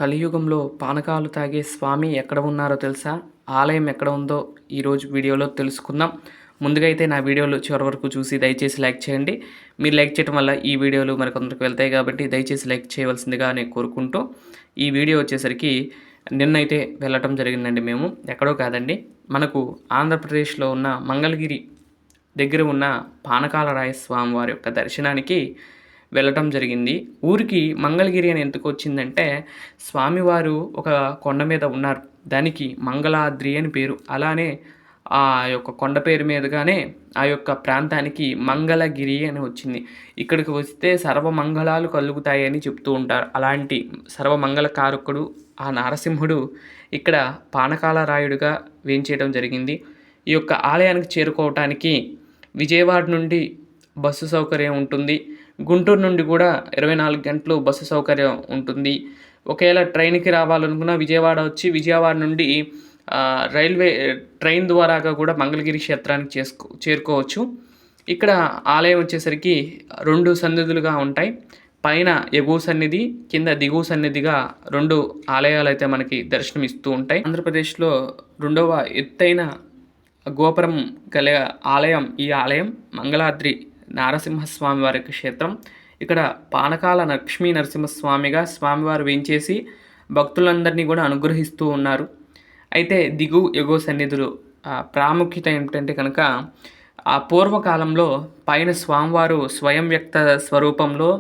కలియుగంలో పానకాలు తాగే స్వామి ఎక్కడ ఉన్నారో తెలుసా? ఆలయం ఎక్కడ ఉందో ఈరోజు వీడియోలో తెలుసుకుందాం. ముందుగా అయితే నా వీడియోలు చివరి వరకు చూసి దయచేసి లైక్ చేయండి. మీరు లైక్ చేయడం వల్ల ఈ వీడియోలు మరికొందరికి వెళ్తాయి కాబట్టి దయచేసి లైక్ చేయవలసిందిగా నేను కోరుకుంటూ, ఈ వీడియో వచ్చేసరికి నిన్నైతే వెళ్ళటం జరిగిందండి. మేము ఎక్కడో కాదండి, మనకు ఆంధ్రప్రదేశ్లో ఉన్న మంగళగిరి దగ్గర ఉన్న పానకాలరాయ స్వామి వారి యొక్క దర్శనానికి వెళ్ళటం జరిగింది. ఊరికి మంగళగిరి అని ఎందుకు వచ్చిందంటే, స్వామివారు ఒక కొండ మీద ఉన్నారు. దానికి మంగళాద్రి అని పేరు. అలానే ఆ యొక్క కొండ పేరు మీదుగానే ఆ యొక్క ప్రాంతానికి మంగళగిరి అని వచ్చింది. ఇక్కడికి వస్తే సర్వమంగళాలు కలుగుతాయని చెప్తూ ఉంటారు. అలాంటి సర్వమంగళకారకుడు ఆ నరసింహుడు ఇక్కడ పానకాలరాయుడుగా వేంచేయడం జరిగింది. ఈ యొక్క ఆలయానికి చేరుకోవటానికి విజయవాడ నుండి బస్సు సౌకర్యం ఉంటుంది. గుంటూరు నుండి కూడా 24 గంటలు బస్సు సౌకర్యం ఉంటుంది. ఒకవేళ ట్రైన్కి రావాలనుకున్న విజయవాడ వచ్చి విజయవాడ నుండి ట్రైన్ ద్వారాగా కూడా మంగళగిరి క్షేత్రానికి చేరుకోవచ్చు. ఇక్కడ ఆలయం వచ్చేసరికి 2 సన్నిధులుగా ఉంటాయి. పైన ఎగువ సన్నిధి, కింద దిగువ సన్నిధిగా 2 ఆలయాలు అయితే మనకి దర్శనమిస్తూ ఉంటాయి. ఆంధ్రప్రదేశ్లో 2వ ఎత్తైన గోపురం గల ఆలయం ఈ ఆలయం మంగళాద్రి నరసింహస్వామి వారి క్షేత్రం. ఇక్కడ పానకాల లక్ష్మీ నరసింహస్వామిగా స్వామివారు వేంచేసి భక్తులందరినీ కూడా అనుగ్రహిస్తూ ఉన్నారు. అయితే ఎగువ సన్నిధులు ప్రాముఖ్యత ఏమిటంటే కనుక, ఆ పూర్వకాలంలో పైన స్వామివారు స్వయం వ్యక్త స్వరూపంలో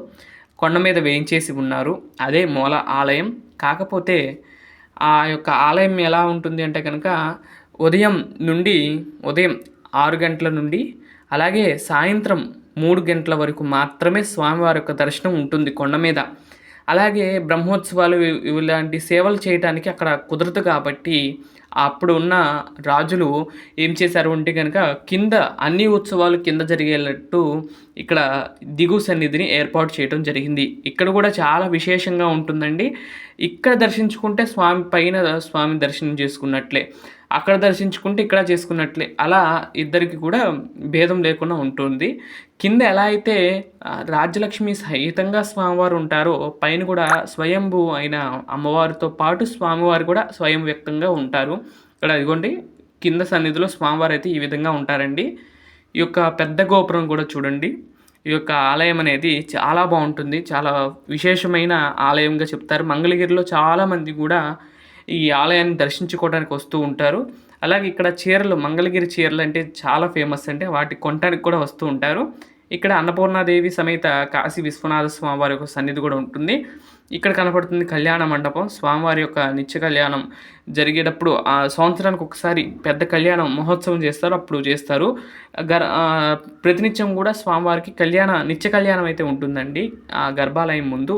కొండ మీద వేయించేసి ఉన్నారు. అదే మూల ఆలయం. కాకపోతే ఆ యొక్క ఆలయం ఎలా ఉంటుంది అంటే కనుక, ఉదయం 6 గంటల నుండి అలాగే సాయంత్రం 3 గంటల వరకు మాత్రమే స్వామివారి యొక్క దర్శనం ఉంటుంది కొండ మీద. అలాగే బ్రహ్మోత్సవాలు ఇలాంటి సేవలు చేయడానికి అక్కడ కుదరదు కాబట్టి అప్పుడు ఉన్న రాజులు ఏం చేశారు అంటే కనుక, కింద అన్ని ఉత్సవాలు కింద జరిగేటట్టు ఇక్కడ దిగువ సన్నిధిని ఏర్పాటు చేయడం జరిగింది. ఇక్కడ కూడా చాలా విశేషంగా ఉంటుందండి. ఇక్కడ దర్శించుకుంటే స్వామి దర్శనం చేసుకున్నట్లే, అక్కడ దర్శించుకుంటే ఇక్కడ చేసుకున్నట్లే, అలా ఇద్దరికి కూడా భేదం లేకుండా ఉంటుంది. కింద ఎలా అయితే రాజ్యలక్ష్మి సహితంగా స్వామివారు ఉంటారో, పైన కూడా స్వయంభూ అయిన అమ్మవారితో పాటు స్వామివారు కూడా స్వయం వ్యక్తంగా ఉంటారు. ఇక్కడ ఇదిగోండి, కింద సన్నిధిలో స్వామివారు అయితే ఈ విధంగా ఉంటారండి. ఈ యొక్క పెద్ద గోపురం కూడా చూడండి. ఈ యొక్క ఆలయం అనేది చాలా బాగుంటుంది. చాలా విశేషమైన ఆలయంగా చెప్తారు. మంగళగిరిలో చాలామంది కూడా ఈ ఆలయాన్ని దర్శించుకోవడానికి వస్తూ ఉంటారు. అలాగే ఇక్కడ మంగళగిరి చీరలు అంటే చాలా ఫేమస్ అంటే, వాటి కొనడానికి కూడా వస్తూ ఉంటారు. ఇక్కడ అన్నపూర్ణాదేవి సమేత కాశీ విశ్వనాథ స్వామివారి యొక్క సన్నిధి కూడా ఉంటుంది. ఇక్కడ కనపడుతుంది కళ్యాణ మండపం. స్వామివారి యొక్క నిత్య కళ్యాణం జరిగేటప్పుడు ఆ సంవత్సరానికి ఒకసారి పెద్ద కళ్యాణం మహోత్సవం చేస్తారు, అప్పుడు చేస్తారు. ప్రతినిత్యం కూడా స్వామివారికి నిత్య కళ్యాణం అయితే ఉంటుందండి. ఆ గర్భాలయం ముందు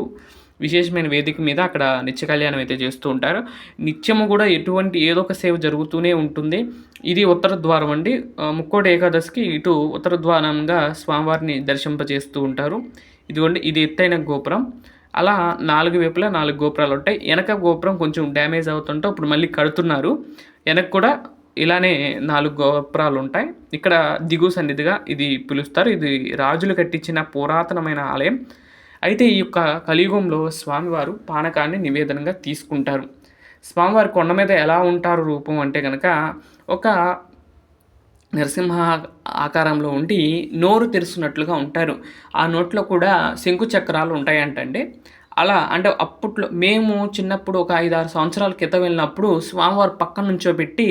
విశేషమైన వేదిక మీద అక్కడ నిత్య కళ్యాణం అయితే చేస్తూ ఉంటారు. నిత్యము కూడా ఏదో ఒక సేవ జరుగుతూనే ఉంటుంది. ఇది ఉత్తర ద్వారం అండి. ముక్కోటి ఏకాదశికి ఇటు ఉత్తర ద్వారంగా స్వామివారిని దర్శింపజేస్తూ ఉంటారు. ఇదిగోండి, ఇది ఎత్తైన గోపురం. అలా 4 వైపులా 4 గోపురాలు ఉంటాయి. వెనక గోపురం కొంచెం డ్యామేజ్ అవుతుంటే ఇప్పుడు మళ్ళీ కడుతున్నారు. వెనక కూడా ఇలానే 4 గోపురాలు ఉంటాయి. ఇక్కడ దిగువ సన్నిధిగా ఇది పిలుస్తారు. ఇది రాజులు కట్టించిన పురాతనమైన ఆలయం. అయితే ఈ యొక్క కలియుగంలో స్వామివారు పానకాన్ని నివేదనగా తీసుకుంటారు. స్వామివారి కొండ మీద ఎలా ఉంటారు రూపం అంటే కనుక, ఒక నరసింహ ఆకారంలో ఉండి నోరు తెరుస్తున్నట్లుగా ఉంటారు. ఆ నోట్లో కూడా శంకు చక్రాలు ఉంటాయంటండి. అలా అంటే అప్పట్లో మేము చిన్నప్పుడు ఒక 5-6 సంవత్సరాల క్రితం వెళ్ళినప్పుడు స్వామివారు పక్కన నుంచోబెట్టి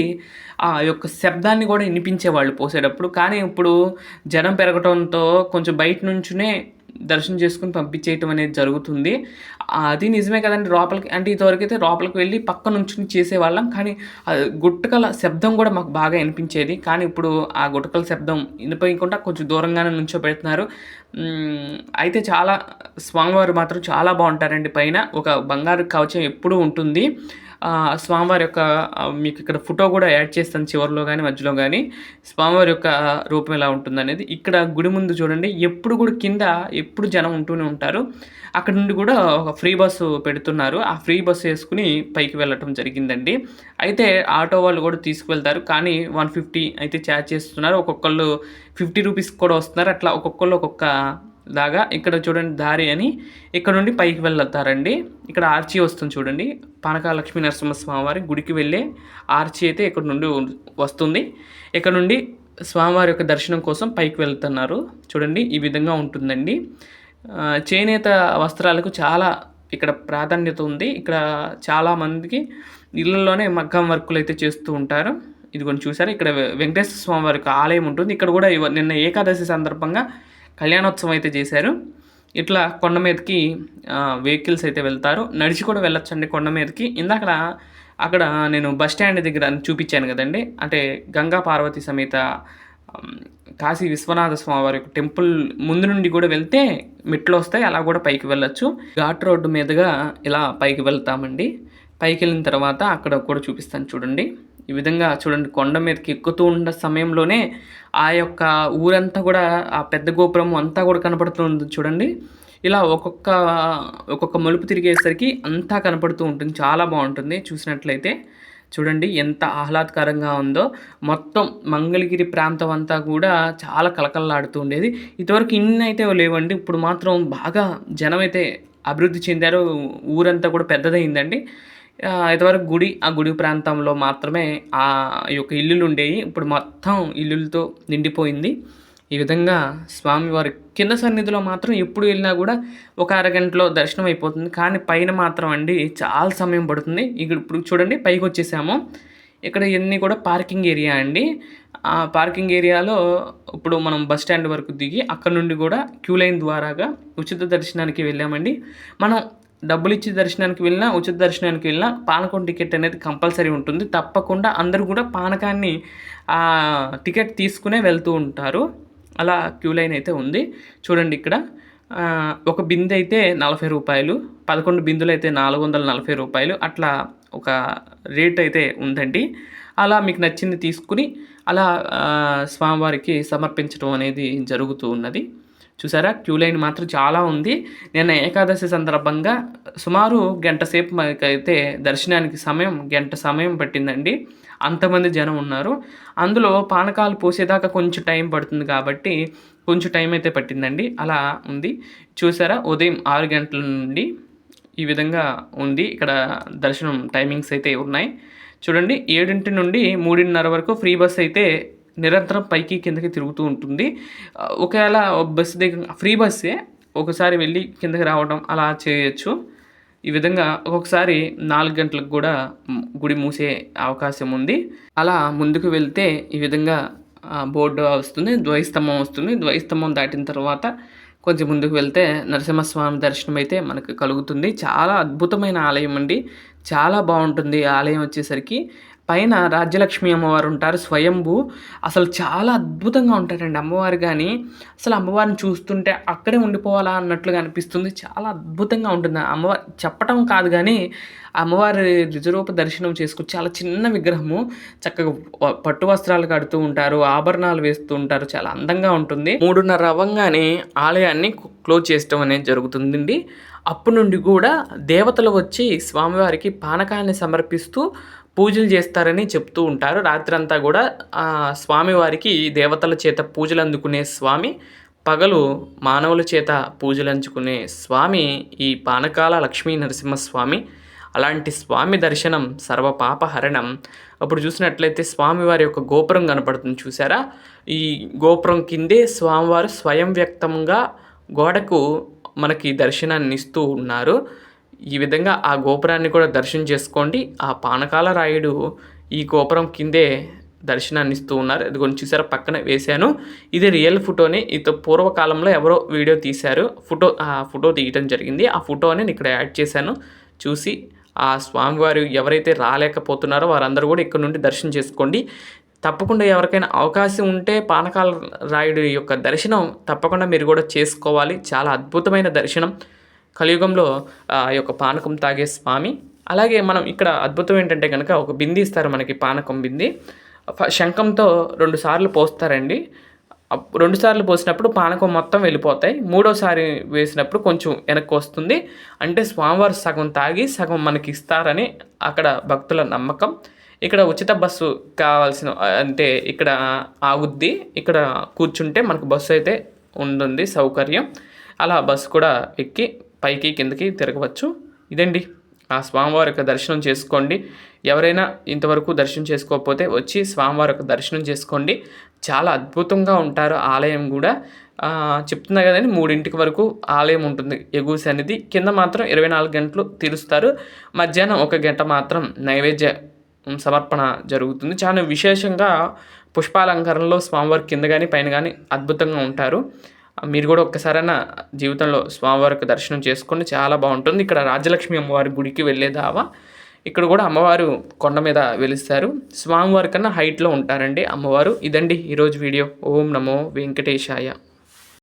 ఆ యొక్క శబ్దాన్ని కూడా వినిపించేవాళ్ళు పోసేటప్పుడు. కానీ ఇప్పుడు జనం పెరగటంతో కొంచెం బయట నుంచునే దర్శనం చేసుకుని పంపించేయటం అనేది జరుగుతుంది. అది నిజమే కదండి. ఇంతవరకు అయితే లోపలికి వెళ్ళి పక్క నుంచి చేసేవాళ్ళం. కానీ గుట్టకల శబ్దం కూడా మాకు బాగా వినిపించేది. కానీ ఇప్పుడు ఆ గుట్టకల శబ్దం వినిపించకుండా కొంచెం దూరంగానే నుంచోబెడుతున్నారు. అయితే స్వామివారు మాత్రం చాలా బాగుంటారండి. పైన ఒక బంగారు కవచం ఎప్పుడూ ఉంటుంది. స్వామివారి యొక్క మీకు ఇక్కడ ఫోటో కూడా యాడ్ చేస్తాను చివరిలో కానీ మధ్యలో కానీ, స్వామివారి యొక్క రూపం ఎలా ఉంటుందనేది. ఇక్కడ గుడి ముందు చూడండి, ఎప్పుడు కూడా కింద ఎప్పుడు జనం ఉంటూనే ఉంటారు. అక్కడ నుండి కూడా ఒక ఫ్రీ బస్సు పెడుతున్నారు. ఆ ఫ్రీ బస్సు వేసుకుని పైకి వెళ్ళటం జరిగిందండి. అయితే ఆటో వాళ్ళు కూడా తీసుకువెళ్తారు, కానీ 150 అయితే ఛార్జ్ చేస్తున్నారు. ఒక్కొక్కళ్ళు 50 రూపీస్ కూడా వస్తున్నారు. అట్లా ఒక్కొక్కళ్ళు ఒక్కొక్క లాగా ఇక్కడ చూడండి దారి అని ఇక్కడ నుండి పైకి వెళ్తారండి. ఇక్కడ ఆర్చి వస్తుంది చూడండి. పానకాల లక్ష్మీ నరసింహస్వామివారి గుడికి వెళ్ళే ఆర్చి అయితే ఇక్కడ నుండి వస్తుంది. ఇక్కడ నుండి స్వామివారి యొక్క దర్శనం కోసం పైకి వెళ్తున్నారు. చూడండి ఈ విధంగా ఉంటుందండి. చేనేత వస్త్రాలకు చాలా ఇక్కడ ప్రాధాన్యత ఉంది. ఇక్కడ చాలామందికి ఇళ్ళల్లోనే మగ్గం వర్కులు అయితే చేస్తూ ఉంటారు. ఇదిగోండి చూసారా, ఇక్కడ వెంకటేశ్వర స్వామి వారికి ఆలయం ఉంటుంది. ఇక్కడ కూడా నిన్న ఏకాదశి సందర్భంగా కళ్యాణోత్సవం అయితే చేశారు. ఇట్లా కొండ మీదకి వెహికల్స్ అయితే వెళ్తారు. నడిచి కూడా వెళ్ళొచ్చండి కొండ మీదకి. అక్కడ నేను బస్ స్టాండ్ దగ్గర చూపించాను కదండి, అంటే గంగా పార్వతి సమేత కాశీ విశ్వనాథ స్వామి వారి టెంపుల్ ముందు నుండి కూడా వెళ్తే మెట్లు వస్తాయి, అలా కూడా పైకి వెళ్ళొచ్చు. ఘాట్ రోడ్డు మీదుగా ఇలా పైకి వెళ్తామండి. పైకి వెళ్ళిన తర్వాత అక్కడ కూడా చూపిస్తాను చూడండి. ఈ విధంగా చూడండి, కొండ మీదకి ఎక్కుతూ ఉన్న సమయంలోనే ఆ యొక్క ఊరంతా కూడా, ఆ పెద్ద గోపురం అంతా కూడా కనపడుతుంది చూడండి. ఇలా ఒక్కొక్క మలుపు తిరిగేసరికి అంతా కనపడుతూ ఉంటుంది. చాలా బాగుంటుంది చూసినట్లయితే. చూడండి ఎంత ఆహ్లాదకరంగా ఉందో. మొత్తం మంగళగిరి ప్రాంతం అంతా కూడా చాలా కలకలలాడుతూ ఉండేది. ఇంతవరకు ఇన్ని అయితే లేవండి. ఇప్పుడు మాత్రం బాగా జనం అయితే అభివృద్ధి చెందారు. ఊరంతా కూడా పెద్దదైందండి. ఇంతవరకు ఆ గుడి ప్రాంతంలో మాత్రమే ఆ యొక్క ఇల్లులు ఉండేవి. ఇప్పుడు మొత్తం ఇల్లులతో నిండిపోయింది. ఈ విధంగా స్వామివారి కింద సన్నిధిలో మాత్రం ఎప్పుడు వెళ్ళినా కూడా ఒక అరగంటలో దర్శనం అయిపోతుంది. కానీ పైన మాత్రం అండి చాలా సమయం పడుతుంది. ఇప్పుడు చూడండి పైకి వచ్చేసాము. ఇక్కడ ఇవన్నీ కూడా పార్కింగ్ ఏరియా అండి. ఆ పార్కింగ్ ఏరియాలో ఇప్పుడు మనం బస్ స్టాండ్ వరకు దిగి అక్కడ నుండి కూడా క్యూ లైన్ ద్వారాగా ఉచిత దర్శనానికి వెళ్ళామండి. మనం డబ్బులు ఇచ్చి దర్శనానికి వెళ్ళినా, ఉచిత దర్శనానికి వెళ్ళినా పానకం టికెట్ అనేది కంపల్సరీ ఉంటుంది. తప్పకుండా అందరూ కూడా పానకాన్ని టికెట్ తీసుకునే వెళ్తూ ఉంటారు. అలా క్యూ లైన్ అయితే ఉంది. చూడండి ఇక్కడ ఒక బిందె అయితే 40 రూపాయలు, 11 బిందులు అయితే 440 రూపాయలు, అట్లా ఒక రేట్ అయితే ఉందండి. అలా మీకు నచ్చింది తీసుకుని అలా స్వామివారికి సమర్పించడం అనేది జరుగుతూ ఉన్నది. చూసారా, క్యూ లైన్ మాత్రం చాలా ఉంది. నిన్న ఏకాదశి సందర్భంగా సుమారు గంట సేపు అయితే దర్శనానికి గంట సమయం పట్టిందండి. అంతమంది జనం ఉన్నారు. అందులో పానకాలు పోసేదాకా కొంచెం టైం పడుతుంది కాబట్టి కొంచెం టైం అయితే పట్టిందండి. అలా ఉంది. చూసారా, ఉదయం 6 గంటల నుండి ఈ విధంగా ఉంది. ఇక్కడ దర్శనం టైమింగ్స్ అయితే ఉన్నాయి. చూడండి 7 నుండి 3:30 వరకు ఫ్రీ బస్ అయితే నిరంతరం పైకి కిందకి తిరుగుతూ ఉంటుంది. ఒకవేళ బస్సు దగ్గర ఫ్రీ బస్సే, ఒకసారి వెళ్ళి కిందకి రావడం అలా చేయొచ్చు. ఈ విధంగా ఒక్కొక్కసారి 4 గంటలకు కూడా గుడి మూసే అవకాశం ఉంది. అలా ముందుకు వెళ్తే ఈ విధంగా బోర్డు వస్తుంది, ధ్వజస్తంభం వస్తుంది. ధ్వజస్తంభం దాటిన తర్వాత కొంచెం ముందుకు వెళ్తే నరసింహస్వామి దర్శనం అయితే మనకు కలుగుతుంది. చాలా అద్భుతమైన ఆలయం అండి. చాలా బాగుంటుంది ఆలయం వచ్చేసరికి. పైన రాజ్యలక్ష్మి అమ్మవారు ఉంటారు, స్వయంభూ. అసలు చాలా అద్భుతంగా ఉంటారండి అమ్మవారు. కానీ అసలు అమ్మవారిని చూస్తుంటే అక్కడే ఉండిపోవాలా అన్నట్లుగా అనిపిస్తుంది. చాలా అద్భుతంగా ఉంటుంది అమ్మవారు. చెప్పటం కాదు కానీ అమ్మవారి నిజరూప దర్శనం చేసుకుని చాలా చిన్న విగ్రహము, చక్కగా పట్టు వస్త్రాలు కడుతూ ఉంటారు, ఆభరణాలు వేస్తూ ఉంటారు. చాలా అందంగా ఉంటుంది. 3:30 అవ్వగానే ఆలయాన్ని క్లోజ్ చేయడం అనేది జరుగుతుందండి. అప్పటి నుండి కూడా దేవతలు వచ్చి స్వామివారికి పానకాన్ని సమర్పిస్తూ పూజలు చేస్తారని చెప్తూ ఉంటారు. రాత్రంతా కూడా స్వామివారికి దేవతల చేత పూజలు అందుకునే స్వామి, పగలు మానవుల చేత పూజలు అందుకునే స్వామి ఈ పానకాల లక్ష్మీ నరసింహస్వామి. అలాంటి స్వామి దర్శనం సర్వపాపహరణం. అప్పుడు చూసినట్లయితే స్వామివారి యొక్క గోపురం కనపడుతుంది చూసారా. ఈ గోపురం కిందే స్వామివారు స్వయం వ్యక్తంగా గోడకు మనకి దర్శనాన్ని ఇస్తూ ఉన్నారు. ఈ విధంగా ఆ గోపురాన్ని కూడా దర్శనం చేసుకోండి. ఆ పానకాల రాయుడు ఈ గోపురం కిందే దర్శనాన్ని ఇస్తూ ఉన్నారు. ఇది కొంచెం చూసారా, పక్కన వేశాను. ఇది రియల్ ఫోటోని. ఇది పూర్వకాలంలో ఎవరో వీడియో తీశారు, ఫోటో తీయటం జరిగింది. ఆ ఫోటోని నేను ఇక్కడ యాడ్ చేశాను. చూసి ఆ స్వామివారు ఎవరైతే రాలేకపోతున్నారో వారందరూ కూడా ఇక్కడ నుండి దర్శనం చేసుకోండి. తప్పకుండా ఎవరికైనా అవకాశం ఉంటే పానకాల రాయుడు యొక్క దర్శనం తప్పకుండా మీరు కూడా చేసుకోవాలి. చాలా అద్భుతమైన దర్శనం. కలియుగంలో ఆ యొక్క పానకం తాగే స్వామి. అలాగే మనం ఇక్కడ అద్భుతం ఏంటంటే కనుక ఒక బింది ఇస్తారు మనకి, పానకం బింది. శంఖంతో 2 సార్లు పోస్తారండి. 2 సార్లు పోసినప్పుడు పానకం మొత్తం వెళ్ళిపోతాయి. 3వసారి వేసినప్పుడు కొంచెం వెనక్కి వస్తుంది. అంటే స్వామివారు సగం తాగి సగం మనకి ఇస్తారని అక్కడ భక్తుల నమ్మకం. ఇక్కడ ఉచిత బస్సు కావాల్సిన అంటే ఇక్కడ ఆగుద్ది. ఇక్కడ కూర్చుంటే మనకు బస్సు అయితే ఉంటుంది సౌకర్యం. అలా బస్సు కూడా ఎక్కి పైకి కిందకి తిరగవచ్చు. ఇదండి ఆ స్వామివారి యొక్క దర్శనం చేసుకోండి. ఎవరైనా ఇంతవరకు దర్శనం చేసుకోకపోతే వచ్చి స్వామివారి యొక్క దర్శనం చేసుకోండి. చాలా అద్భుతంగా ఉంటారు ఆలయం కూడా. చెప్తున్నా కదండి 3 వరకు ఆలయం ఉంటుంది ఎగువ సన్నిధి. కింద మాత్రం 24 గంటలు తెరుస్తారు. మధ్యాహ్నం 1 గంట మాత్రం నైవేద్య సమర్పణ జరుగుతుంది. చాలా విశేషంగా పుష్పాలంకరణలో స్వామివారి కింద కానీ పైన కానీ అద్భుతంగా ఉంటారు. మీరు కూడా ఒక్కసారైనా జీవితంలో స్వామివారికి దర్శనం చేసుకోండి, చాలా బాగుంటుంది. ఇక్కడ రాజ్యలక్ష్మి అమ్మవారి గుడికి వెళ్ళే దావా. ఇక్కడ కూడా అమ్మవారు కొండ మీద వెలుస్తారు. స్వామివారి కన్నా హైట్లో ఉంటారండి అమ్మవారు. ఇదండి ఈరోజు వీడియో. ఓం నమో వెంకటేశాయ.